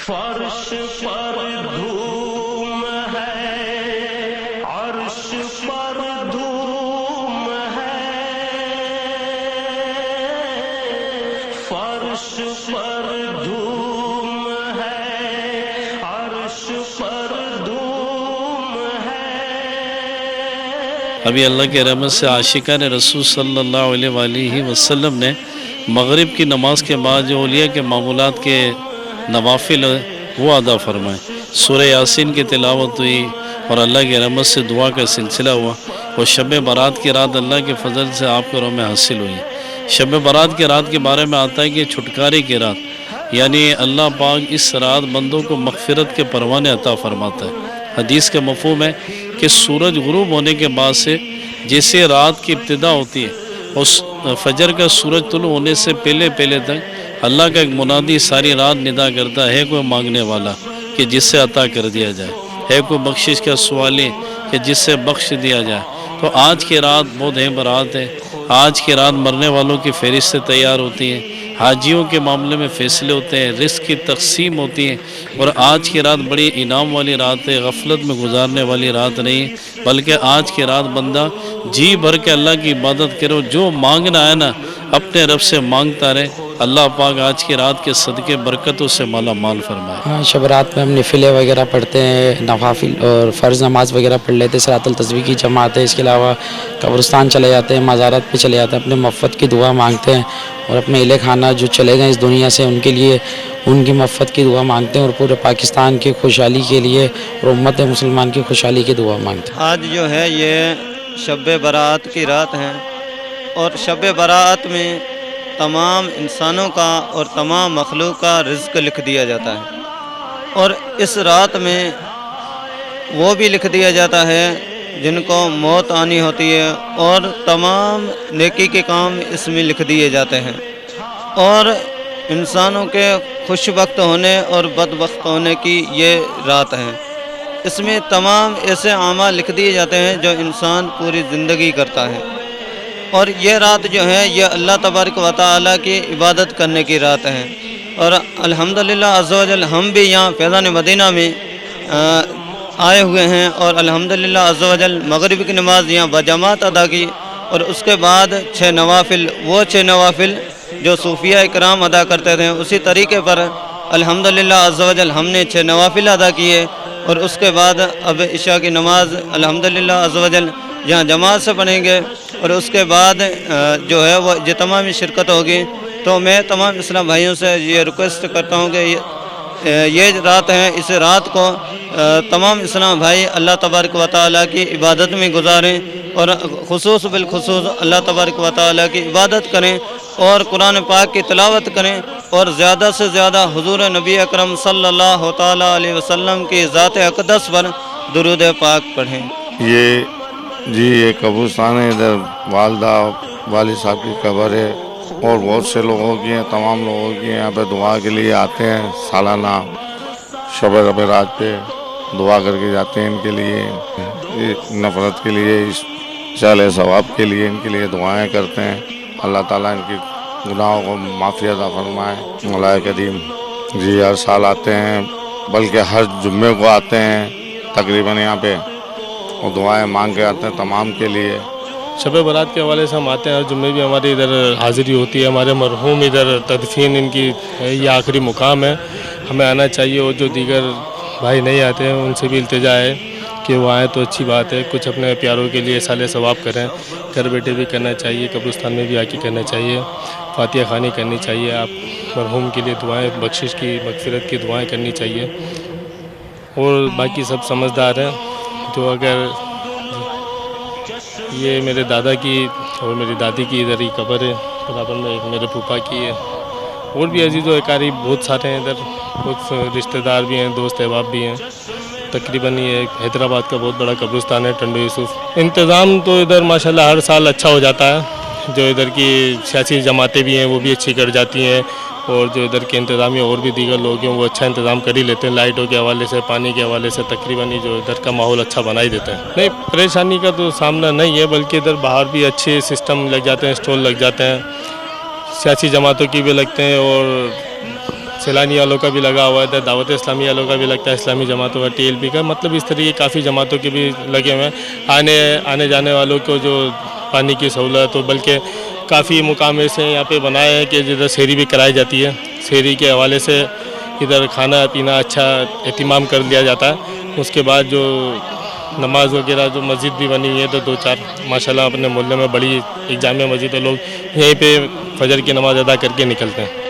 فرش پر دھوم ہے، عرش پر دھوم ہے، فرش پر دھوم ہے، عرش پر دھوم ہے۔ ابھی اللہ کے رحمت سے عاشقان رسول صلی اللہ علیہ وآلہ وسلم نے مغرب کی نماز کے بعد جو اولیاء کے معمولات کے نوافل وہ ادا فرمائے، سورہ یاسین کی تلاوت ہوئی اور اللہ کے رحمت سے دعا کا سلسلہ ہوا، اور شب برات کی رات اللہ کے فضل سے آپ کو روم حاصل ہوئی۔ شب برات کی رات کے بارے میں آتا ہے کہ چھٹکارے کی رات، یعنی اللہ پاک اس رات بندوں کو مغفرت کے پروانے عطا فرماتا ہے۔ حدیث کا مفہوم ہے کہ سورج غروب ہونے کے بعد سے جیسے رات کی ابتدا ہوتی ہے، اس فجر کا سورج طلوع ہونے سے پہلے تک اللہ کا ایک منادی ساری رات ندا کرتا ہے، کوئی مانگنے والا کہ جس سے عطا کر دیا جائے، ہے کوئی بخشش کا سوالی کہ جس سے بخش دیا جائے۔ تو آج کی رات بہت اہم رات ہے۔ آج کی رات مرنے والوں کی فہرستیں تیار ہوتی ہیں، حاجیوں کے معاملے میں فیصلے ہوتے ہیں، رزق کی تقسیم ہوتی ہے، اور آج کی رات بڑی انعام والی رات ہے، غفلت میں گزارنے والی رات نہیں، بلکہ آج کی رات بندہ جی بھر کے اللہ کی عبادت کرو، جو مانگنا ہے نا اپنے رب سے مانگتا رہے، اللہ پاک آج کی رات کے صدقے برکتوں سے مالا مال فرمائے۔ ہاں، شب رات میں ہم نفلیں وغیرہ پڑھتے ہیں، نوافل اور فرض نماز وغیرہ پڑھ لیتے ہیں، صلاۃ التسبیح کی جماعت ہے۔ اس کے علاوہ قبرستان چلے جاتے ہیں، مزارات پہ چلے جاتے ہیں، اپنے مغفرت کی دعا مانگتے ہیں، اور اپنے اہل خانہ جو چلے گئے اس دنیا سے ان کے لیے ان کی مغفرت کی دعا مانگتے ہیں، اور پورے پاکستان کی خوشحالی کے لیے اور امت مسلمان کی خوشحالی کی دعا مانگتے ہیں۔ آج جو ہے یہ شب برات کی رات ہے، اور شب برات میں تمام انسانوں کا اور تمام مخلوق کا رزق لکھ دیا جاتا ہے، اور اس رات میں وہ بھی لکھ دیا جاتا ہے جن کو موت آنی ہوتی ہے، اور تمام نیکی کے کام اس میں لکھ دیے جاتے ہیں، اور انسانوں کے خوش بخت ہونے اور بدبخت ہونے کی یہ رات ہے۔ اس میں تمام ایسے اعمال لکھ دیے جاتے ہیں جو انسان پوری زندگی کرتا ہے، اور یہ رات جو ہے یہ اللہ تبارک و تعالیٰ کی عبادت کرنے کی رات ہے۔ اور الحمدللہ عز و جل ہم بھی یہاں فیضان مدینہ میں آئے ہوئے ہیں، اور الحمدللہ عز و جل مغرب کی نماز یہاں بجماعت ادا کی، اور اس کے بعد 6 نوافل، وہ 6 نوافل جو صوفیہ اکرام ادا کرتے تھے اسی طریقے پر الحمدللہ عز و جل ہم نے 6 نوافل ادا کیے، اور اس کے بعد اب عشاء کی نماز الحمدللہ عز و جل یہاں جماعت سے پڑھیں گے، اور اس کے بعد جو ہے وہ اجتماع میں شرکت ہوگی۔ تو میں تمام اسلام بھائیوں سے یہ ریکویسٹ کرتا ہوں کہ یہ رات ہے، اس رات کو تمام اسلام بھائی اللہ تبارک و تعالیٰ کی عبادت میں گزاریں، اور بالخصوص اللہ تبارک و تعالیٰ کی عبادت کریں، اور قرآن پاک کی تلاوت کریں، اور زیادہ سے زیادہ حضور نبی اکرم صلی اللہ تعالیٰ علیہ وسلم کی ذات اقدس پر درود پاک پڑھیں۔ یہ قبرستان ہے، ادھر والدہ والد صاحب کی قبر ہے، اور بہت سے لوگوں کی ہیں، تمام لوگوں کی یہاں پہ دعا کے لیے آتے ہیں، سالانہ شب برات پہ دعا کر کے جاتے ہیں، ان کے لیے نفرت کے لیے، اشارے ثواب کے لیے ان کے لیے دعائیں کرتے ہیں، اللہ تعالیٰ ان کی گناہوں کو معافی عطا فرمائے۔ مولا کریم جی ہر سال آتے ہیں، بلکہ ہر جمعے کو آتے ہیں تقریباً یہاں پہ، اور دعائیں مانگ کے آتے ہیں تمام کے لیے۔ شب برات کے حوالے سے ہم آتے ہیں، ہر جمعے بھی ہماری ادھر حاضری ہوتی ہے، ہمارے مرحوم ادھر تدفین ان کی ہے، یہ آخری مقام ہے، ہمیں آنا چاہیے، اور جو دیگر بھائی نہیں آتے ہیں ان سے بھی التجا ہے کہ وہ آئیں تو اچھی بات ہے، کچھ اپنے پیاروں کے لیے سال ثواب کریں، گھر بیٹھے بھی کرنا چاہیے، قبرستان میں بھی آ کے کرنا چاہیے، فاتحہ خوانی کرنی چاہیے، آپ مرحوم کے لیے دعائیں، بخشش کی مغفرت کی دعائیں کرنی چاہیے، اور باقی سب سمجھدار ہیں۔ تو اگر یہ میرے دادا کی اور میری دادی کی ادھر ہی قبر ہے، برابر میں ایک میرے پھوپھا کی ہے، اور بھی عزیز و اقارب بہت سارے ہیں ادھر، کچھ رشتہ دار بھی ہیں، دوست احباب بھی ہیں۔ تقریباً یہ حیدرآباد کا بہت بڑا قبرستان ہے ٹنڈو یوسف۔ انتظام تو ادھر ماشاءاللہ ہر سال اچھا ہو جاتا ہے، جو ادھر کی سیاسی جماعتیں بھی ہیں وہ بھی اچھی کر جاتی ہیں، اور جو ادھر کے انتظامیہ اور بھی دیگر لوگ ہیں وہ اچھا انتظام کر ہی لیتے ہیں، لائٹوں کے حوالے سے، پانی کے حوالے سے، تقریباً جو ادھر کا ماحول اچھا بنا ہی دیتا ہے۔ نہیں پریشانی کا تو سامنا نہیں ہے، بلکہ ادھر باہر بھی اچھے سسٹم لگ جاتے ہیں، اسٹال لگ جاتے ہیں، سیاسی جماعتوں کی بھی لگتے ہیں، اور سیلانی والوں کا بھی لگا ہوا ہے، دعوت اسلامی والوں کا بھی لگتا ہے، اسلامی جماعتوں کا TLP کا، مطلب اس طریقے کافی جماعتوں کے بھی لگے ہوئے ہیں۔ آنے جانے والوں کو جو پانی کی سہولت، اور بلکہ کافی مقام ایسے یہاں پہ بنائے ہیں کہ جدھر سحری بھی کرائی جاتی ہے، سحری کے حوالے سے ادھر کھانا پینا اچھا اہتمام کر دیا جاتا ہے۔ اس کے بعد جو نماز وغیرہ جو مسجد بھی بنی ہوئی ہے، تو 2-4 ماشاءاللہ اپنے محلے میں بڑی ایک جامع مسجد ہے، لوگ یہیں پہ فجر کی نماز ادا کر کے نکلتے ہیں۔